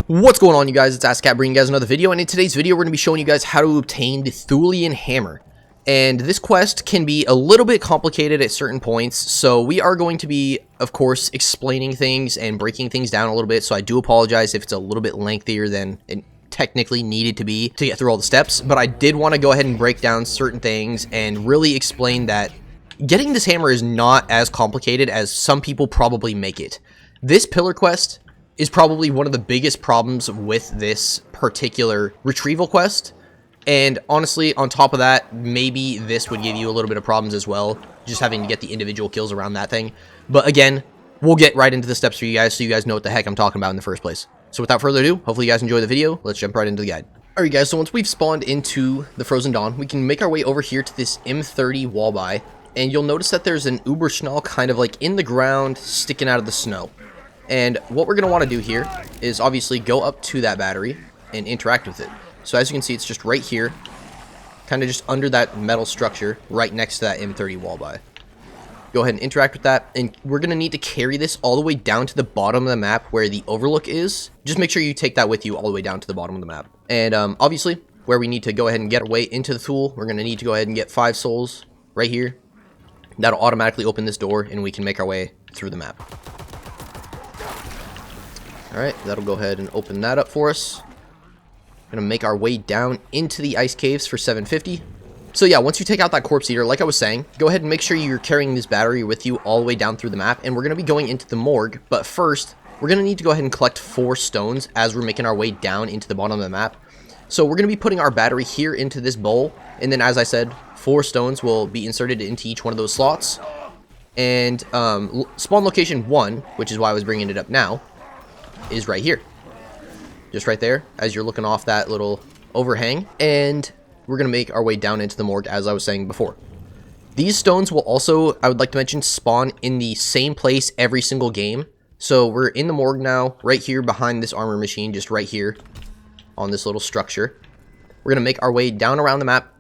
What's going on, you guys? It's AskCat bringing you guys another video, and in today's video we're going to be showing you guys how to obtain the Thulian hammer. And this quest can be a little bit complicated at certain points, so we are going to be, of course, explaining things and breaking things down a little bit, so I do apologize if it's a little bit lengthier than it technically needed to be to get through all the steps, but I did want to go ahead and break down certain things and really explain that getting this hammer is not as complicated as some people probably make it. This pillar quest is probably one of the biggest problems with this particular retrieval quest. And honestly, on top of that, maybe this would give you a little bit of problems as well, just having to get the individual kills around that thing. But again, we'll get right into the steps for you guys so you guys know what the heck I'm talking about in the first place. So without further ado, hopefully you guys enjoy the video. Let's jump right into the guide. Alright guys, so once we've spawned into the Frozen Dawn, we can make our way over here to this M30 wall buy. And you'll notice that there's an Uberschnall kind of like in the ground, sticking out of the snow. And what we're going to want to do here is obviously go up to that battery and interact with it. So as you can see, it's just right here, kind of just under that metal structure right next to that M30 wall buy. Go ahead and interact with that, and we're going to need to carry this all the way down to the bottom of the map where the overlook is. Just make sure you take that with you all the way down to the bottom of the map. And obviously, where we need to go ahead and get our way into the Thule, we're going to need to go ahead and get 5 souls right here. That'll automatically open this door, and we can make our way through the map. Alright, that'll go ahead and open that up for us. Gonna make our way down into the ice caves for 750. So yeah, once you take out that corpse eater, like I was saying, go ahead and make sure you're carrying this battery with you all the way down through the map, and we're gonna be going into the morgue, but first, we're gonna need to go ahead and collect 4 stones as we're making our way down into the bottom of the map. So we're gonna be putting our battery here into this bowl, and then as I said, 4 stones will be inserted into each one of those slots. And spawn location 1, which is why I was bringing it up now, is right here, just right there as you're looking off that little overhang. And we're gonna make our way down into the morgue as I was saying before. These stones will also, I would like to mention, spawn in the same place every single game. So we're in the morgue now, right here behind this armor machine, just right here on this little structure. We're gonna make our way down around the map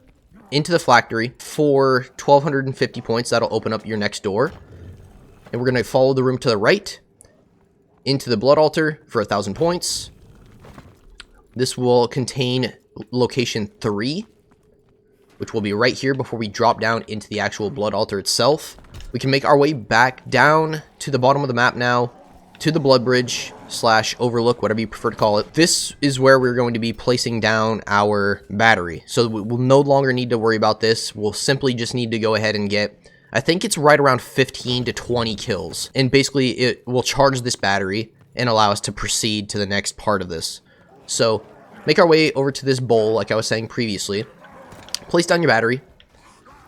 into the phylactery for 1250 points. That'll open up your next door, and we're gonna follow the room to the right into the blood altar for 1,000 points. This will contain location 3, which will be right here before we drop down into the actual blood altar itself. We can make our way back down to the bottom of the map now, to the blood bridge / overlook, whatever you prefer to call it. This is where we're going to be placing down our battery. So we'll no longer need to worry about this. We'll simply just need to go ahead and get, I think it's right around 15 to 20 kills. And basically it will charge this battery and allow us to proceed to the next part of this. So make our way over to this bowl, like I was saying previously. Place down your battery.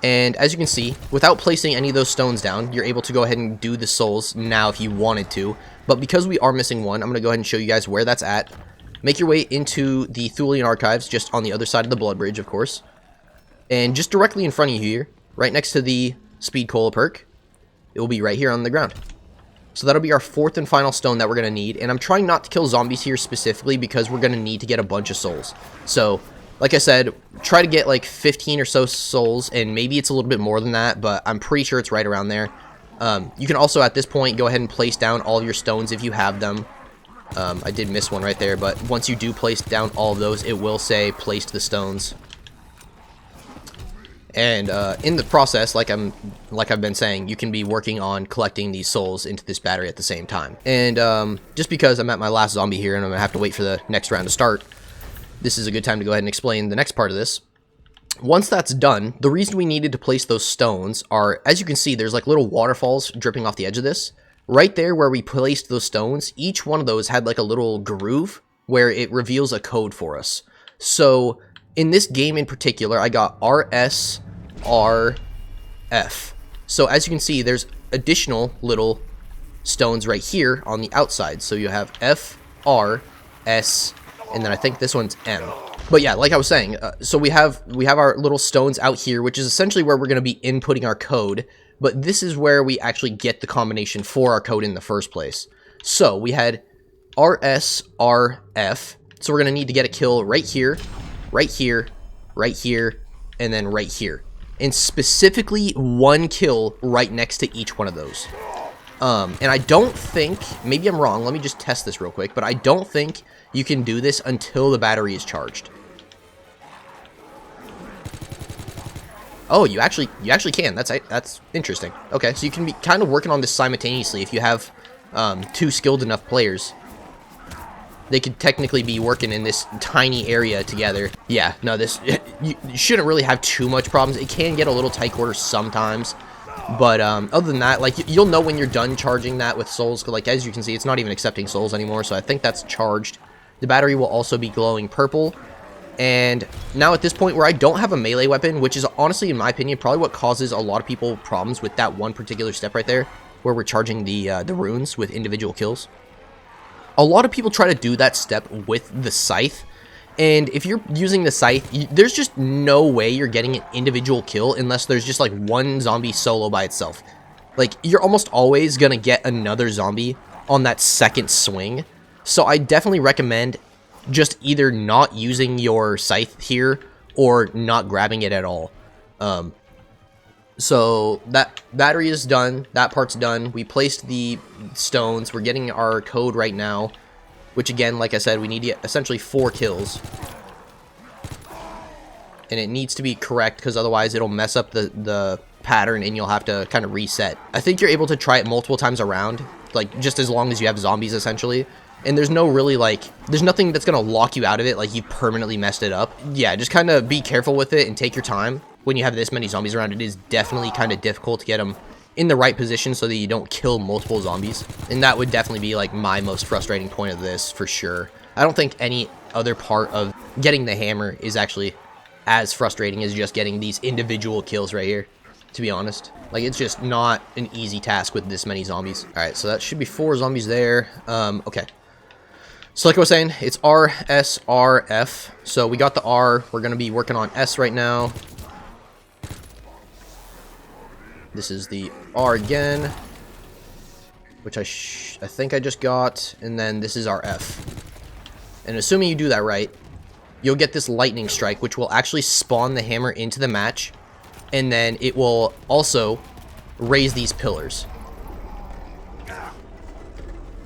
And as you can see, without placing any of those stones down, you're able to go ahead and do the souls now if you wanted to. But because we are missing one, I'm going to go ahead and show you guys where that's at. Make your way into the Thulian archives, just on the other side of the blood bridge, of course. And just directly in front of you here, right next to the speed cola perk, it will be right here on the ground. So that'll be our 4th and final stone that we're going to need. And I'm trying not to kill zombies here specifically because we're going to need to get a bunch of souls. So, like I said, try to get like 15 or so souls, and maybe it's a little bit more than that, but I'm pretty sure it's right around there. You can also, at this point, go ahead and place down all of your stones if you have them. I did miss one right there, but once you do place down all of those, it will say placed the stones. And in the process, like I've been saying, you can be working on collecting these souls into this battery at the same time. And just because I'm at my last zombie here and I'm gonna have to wait for the next round to start, this is a good time to go ahead and explain the next part of this. Once that's done, the reason we needed to place those stones are, as you can see, there's like little waterfalls dripping off the edge of this. Right there where we placed those stones, each one of those had like a little groove where it reveals a code for us. So in this game in particular, I got RSRF. So as you can see, there's additional little stones right here on the outside. So you have F, R, S, and then I think this one's M. But yeah, like I was saying, so we have our little stones out here, which is essentially where we're going to be inputting our code. But this is where we actually get the combination for our code in the first place. So we had RSRF. So we're going to need to get a kill right here, right here, right here, and then right here. And specifically 1 kill right next to each one of those. And I don't think, maybe I'm wrong, let me just test this real quick, but I don't think you can do this until the battery is charged. Oh, you actually can. That's interesting. Okay, so you can be kind of working on this simultaneously if you have two skilled enough players. They could technically be working in this tiny area together. Yeah, no, you shouldn't really have too much problems. It can get a little tight quarters sometimes. But other than that, like, you'll know when you're done charging that with souls. Like, as you can see, it's not even accepting souls anymore, so I think that's charged. The battery will also be glowing purple. And now at this point where I don't have a melee weapon, which is honestly, in my opinion, probably what causes a lot of people problems with that one particular step right there, where we're charging the runes with individual kills. A lot of people try to do that step with the scythe. And if you're using the scythe, there's just no way you're getting an individual kill unless there's just like one zombie solo by itself. Like, you're almost always gonna get another zombie on that second swing. So I definitely recommend just either not using your scythe here or not grabbing it at all. So that battery is done. That part's done. We placed the stones. We're getting our code right now. Which, again, like I said, we need essentially 4 kills. And it needs to be correct, because otherwise it'll mess up the pattern and you'll have to kind of reset. I think you're able to try it multiple times around, like, just as long as you have zombies, essentially. And there's no really, like, there's nothing that's going to lock you out of it, like you permanently messed it up. Yeah, just kind of be careful with it and take your time. When you have this many zombies around, it is definitely kind of difficult to get them in the right position so that you don't kill multiple zombies. And that would definitely be like my most frustrating point of this, for sure. I don't think any other part of getting the hammer is actually as frustrating as just getting these individual kills right here, to be honest. Like, it's just not an easy task with this many zombies. All right, so that should be 4 zombies there. Okay. So like I was saying, it's R, S, R, F. So we got the R. We're going to be working on S right now. This is the R again, which I think I just got, and then this is our F. And assuming you do that right, you'll get this lightning strike, which will actually spawn the hammer into the match, and then it will also raise these pillars.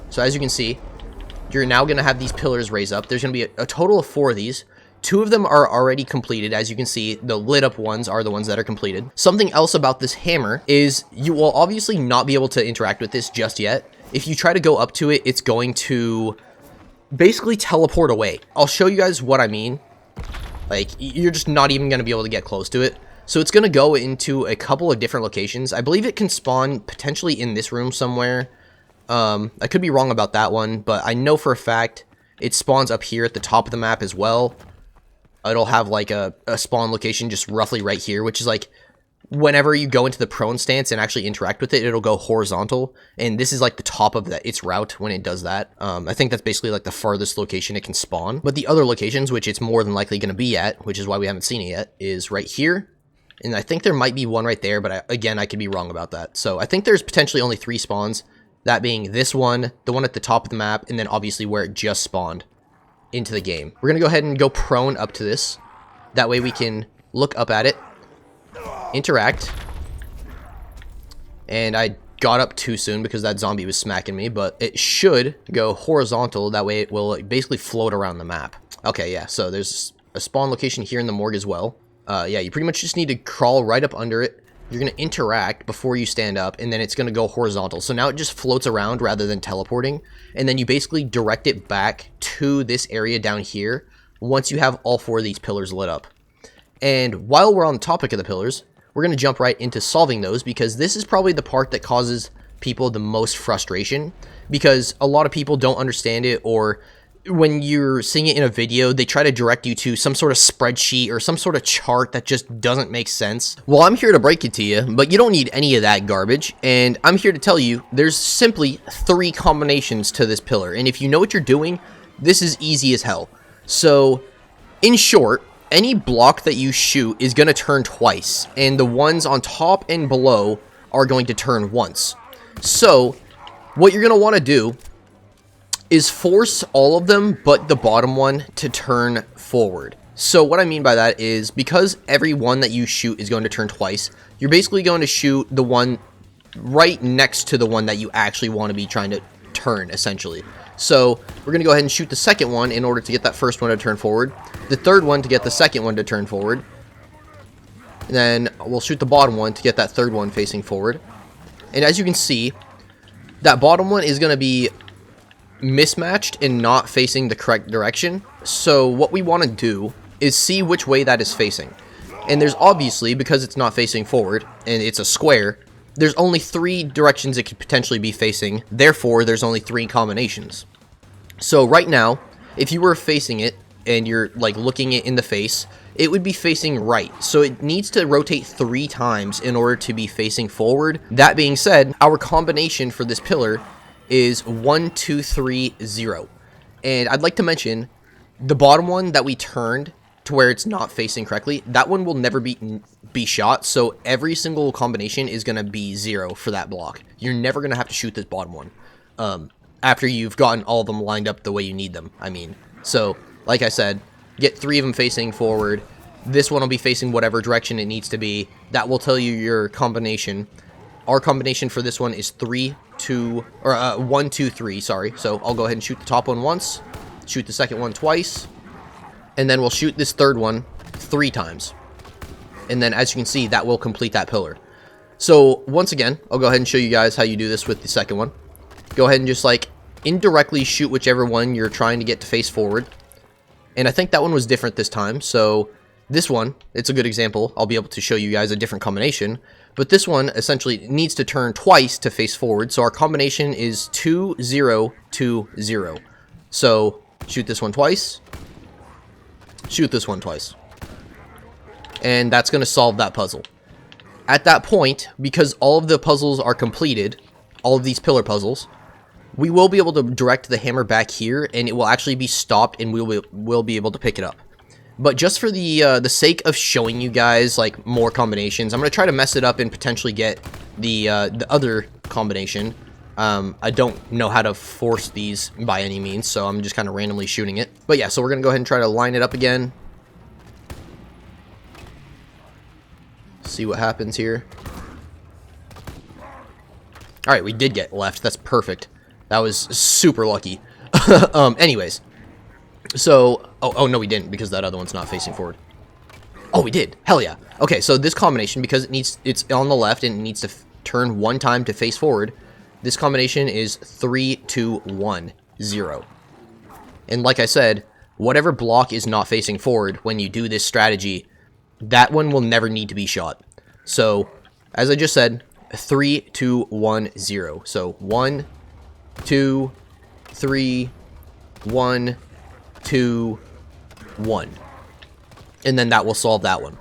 So as you can see, you're now going to have these pillars raise up. There's going to be a total of 4 of these. 2 of them are already completed. As you can see, the lit up ones are the ones that are completed. Something else about this hammer is you will obviously not be able to interact with this just yet. If you try to go up to it, it's going to basically teleport away. I'll show you guys what I mean. Like, you're just not even going to be able to get close to it. So it's going to go into a couple of different locations. I believe it can spawn potentially in this room somewhere. I could be wrong about that one, but I know for a fact it spawns up here at the top of the map as well. It'll have like a spawn location just roughly right here, which is like whenever you go into the prone stance and actually interact with it, it'll go horizontal. And this is like the top of its route when it does that. I think that's basically like the farthest location it can spawn. But the other locations, which it's more than likely going to be at, which is why we haven't seen it yet, is right here. And I think there might be one right there, but again, I could be wrong about that. So I think there's potentially only 3 spawns. That being this one, the one at the top of the map, and then obviously where it just spawned into the game. We're going to go ahead and go prone up to this. That way we can look up at it, interact. And I got up too soon because that zombie was smacking me, but it should go horizontal. That way it will basically float around the map. Okay, yeah, so there's a spawn location here in the morgue as well. Yeah, you pretty much just need to crawl right up under it. You're going to interact before you stand up, and then it's going to go horizontal. So now it just floats around rather than teleporting, and then you basically direct it back to this area down here once you have all 4 of these pillars lit up. And while we're on the topic of the pillars, we're going to jump right into solving those, because this is probably the part that causes people the most frustration, because a lot of people don't understand it, or when you're seeing it in a video, they try to direct you to some sort of spreadsheet or some sort of chart that just doesn't make sense. Well, I'm here to break it to you, but you don't need any of that garbage, and I'm here to tell you there's simply 3 combinations to this pillar, and if you know what you're doing, this is easy as hell. So, in short, any block that you shoot is going to turn twice, and the ones on top and below are going to turn once. So, what you're going to want to do is force all of them but the bottom one to turn forward. So what I mean by that is, because every one that you shoot is going to turn twice, you're basically going to shoot the one right next to the one that you actually want to be trying to turn, essentially. So we're going to go ahead and shoot the second one in order to get that first one to turn forward, the third one to get the second one to turn forward, and then we'll shoot the bottom one to get that third one facing forward. And as you can see, that bottom one is going to be mismatched and not facing the correct direction. So what we want to do is see which way that is facing. And there's obviously, because it's not facing forward and it's a square, there's only 3 directions it could potentially be facing. Therefore, there's only 3 combinations. So right now, if you were facing it and you're like looking it in the face, it would be facing right. So it needs to rotate 3 times in order to be facing forward. That being said, our combination for this pillar is 1, 2, 3, 0. And I'd like to mention the bottom one that we turned to where it's not facing correctly, that one will never be shot. So every single combination is going to be 0 for that block. You're never going to have to shoot this bottom one after you've gotten all of them lined up the way you need them. I mean, so like I said, get 3 of them facing forward. This one will be facing whatever direction it needs to be. That will tell you your combination. Our combination for this one is 1, 2, 3, sorry. So I'll go ahead and shoot the top one once, shoot the second one twice, and then we'll shoot this third one 3 times. And then as you can see, that will complete that pillar. So once again, I'll go ahead and show you guys how you do this with the second one. Go ahead and just like indirectly shoot whichever one you're trying to get to face forward. And I think that one was different this time. So this one, it's a good example. I'll be able to show you guys a different combination. But this one essentially needs to turn twice to face forward. So our combination is 2, 0, 2, 0. So shoot this one twice. Shoot this one twice. And that's going to solve that puzzle. At that point, because all of the puzzles are completed, all of these pillar puzzles, we will be able to direct the hammer back here, and it will actually be stopped, and we'll be able to pick it up. But just for the sake of showing you guys like more combinations, I'm going to try to mess it up and potentially get the other combination. I don't know how to force these by any means, so I'm just kind of randomly shooting it. But yeah, so we're going to go ahead and try to line it up again. See what happens here. Alright, we did get left. That's perfect. That was super lucky. Anyways. So, oh no we didn't, because that other one's not facing forward. Oh, we did. Hell yeah. Okay, so this combination, because it's on the left and it needs to turn 1 time to face forward, this combination is 3, 2, 1, 0. And like I said, whatever block is not facing forward when you do this strategy, that one will never need to be shot. So, as I just said, 3, 2, 1, 0. So, 1, 2, 3, 1, 2, 1. And then that will solve that one.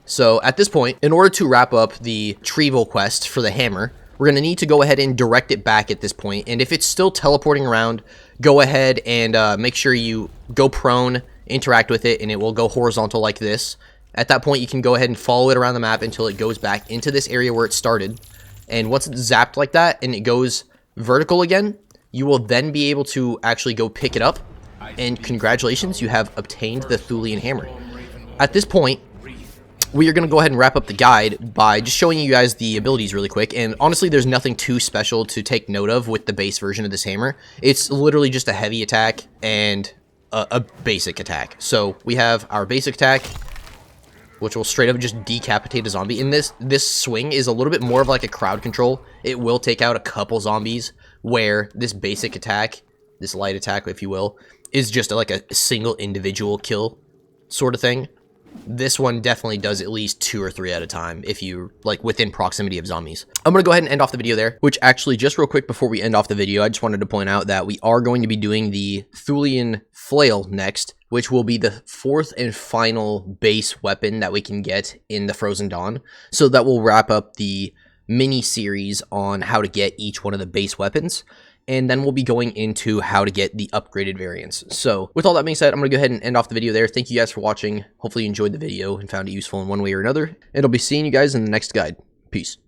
So at this point, in order to wrap up the Trevo quest for the hammer, we're going to need to go ahead and direct it back at this point. And if it's still teleporting around, go ahead and make sure you go prone, interact with it, and it will go horizontal like this. At that point, you can go ahead and follow it around the map until it goes back into this area where it started. And once it's zapped like that and it goes vertical again, you will then be able to actually go pick it up. And congratulations, you have obtained the Thulian hammer. At this point, we are going to go ahead and wrap up the guide by just showing you guys the abilities really quick. And honestly, there's nothing too special to take note of with the base version of this hammer. It's literally just a heavy attack and a basic attack. So we have our basic attack, which will straight up just decapitate a zombie. And this swing is a little bit more of like a crowd control. It will take out a couple zombies, where this basic attack, this light attack, if you will, is just like a single individual kill sort of thing. This one definitely does at least 2 or 3 at a time if you like within proximity of zombies. I'm going to go ahead and end off the video there, which actually just real quick before we end off the video, I just wanted to point out that we are going to be doing the Thulian flail next, which will be the 4th and final base weapon that we can get in the Frozen Dawn. So that will wrap up the mini series on how to get each one of the base weapons. And then we'll be going into how to get the upgraded variants. So with all that being said, I'm going to go ahead and end off the video there. Thank you guys for watching. Hopefully you enjoyed the video and found it useful in one way or another. And I'll be seeing you guys in the next guide. Peace.